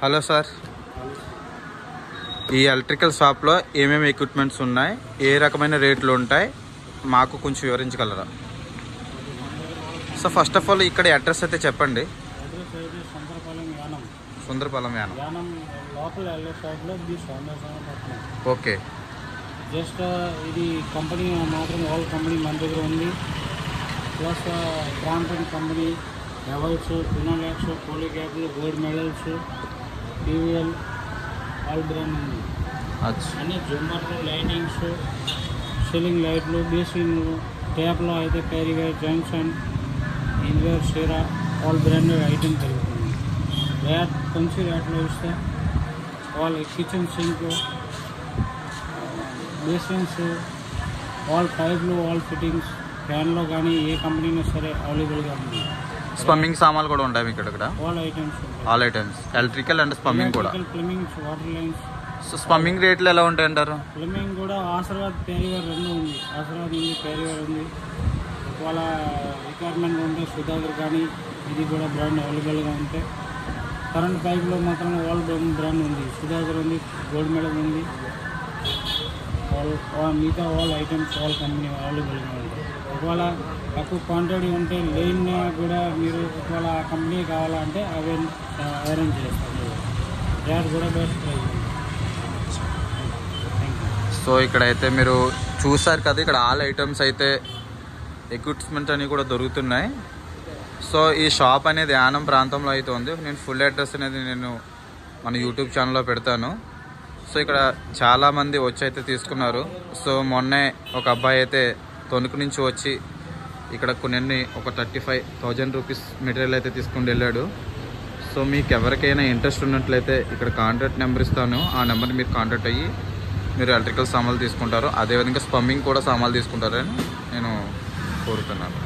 Hello sir, ఈ electrical షాప్లో ఏమేమి ఎక్విప్మెంట్స్ ఉన్నాయి, ఏ రకమైన రేట్లు ఉంటాయి, మాకు కొంచెం వివరించగలరా? సో ఫస్ట్ ఆఫ్ ఆల్ ఇక్కడ అడ్రస్ అయితే చెప్పండి. సుందరపాలెం యానం లోపల సైడ్లో ఓకే. జస్ట్ ఇది కంపెనీ మాత్రం ఆల్ కంపెనీ మన దగ్గర ఉంది. Plus Crompton company, Havells, Finolex, పోలీక్యాప్లు, gold medals, TVL all brand ఉంది. అన్ని జుమ్మర్లు, లైటింగ్స్, సీలింగ్ లైట్లు, బేసింగ్లు, ట్యాప్లో అయితే క్యారీవేర్, జంక్షన్, ఇన్వేర్, షీరా ఆల్ బ్రాండెడ్ ఐటమ్ దొరుకుతుంది. రేట్ కొంచెం రేట్లో ఇస్తే all kitchen sink, basins, all పైప్లు, ఆల్ ఫిట్టింగ్స్, ఫ్యాన్లో కానీ ఏ కంపెనీలో సరే అవైలబుల్గా ఉంది. స్పమ్మింగ్ సామాన్లు కూడా ఉంటాయి మీకు ఇక్కడ? ఆల్ ఐటమ్స్ ఎలక్ట్రికల్ అండ్ స్పమ్మింగ్ కూడా. Plumbing, water lines. సో స్పమ్మింగ్ రేట్లు ఎలా ఉంటాయి అంటారు? ప్లంబింగ్ కూడా ఆశీర్వాద్, క్యారీవేర్ రెండు ఉంది. ఆశీర్వాద్ ఉంది, క్యారీవేర్ ఉంది. ఒకవేళ రిక్వైర్మెంట్ ఉంటే సుధాకర్ కానీ ఇది కూడా బ్రాండ్ అవైలబుల్గా ఉంటే. కరెంట్ పైప్లో మాత్రం ఆల్ బ్రాండ్ ఉంది. సుధాకర్ ఉంది, గోల్డ్ మెడల్ ఉంది. మిగతా ఆల్ ఐటమ్స్ ఆల్ కంపెనీ అవైలబుల్గా ఉంటాయి. ఒకవేళ తక్కువ క్వాంటిటీ ఉంటే లేన్ కూడా మీరు ఒకవేళ ఆ కంపెనీ కావాలంటే అవి అరేంజ్ చేస్తాను. రేట్ కూడా బెస్ట్ ప్రైస్. సో ఇక్కడైతే మీరు చూసారు కదా, ఇక్కడ ఆల్ ఐటమ్స్ అయితే ఎక్విప్మెంట్ అని కూడా దొరుకుతున్నాయి. సో ఈ షాప్ అనేది యానం ప్రాంతంలో అయితే ఉంది. నేను ఫుల్ అడ్రస్ అనేది నేను మన యూట్యూబ్ ఛానల్లో పెడతాను. సో ఇక్కడ చాలామంది వచ్చి అయితే తీసుకున్నారు. సో మొన్నే ఒక అబ్బాయి అయితే తణుకు నుంచి వచ్చి ఇక్కడ కొన్ని ఒక 35,000 రూపీస్ మెటీరియల్ అయితే తీసుకుని వెళ్ళాడు. సో మీకు ఎవరికైనా ఇంట్రెస్ట్ ఉన్నట్లయితే ఇక్కడ కాంటాక్ట్ నెంబర్ ఇస్తాను. ఆ నెంబర్ని మీరు కాంటాక్ట్ అయ్యి మీరు ఎలక్ట్రికల్ సామాన్లు తీసుకుంటారు. అదేవిధంగా స్పమ్మింగ్ కూడా సామాన్లు తీసుకుంటారని నేను కోరుతున్నాను.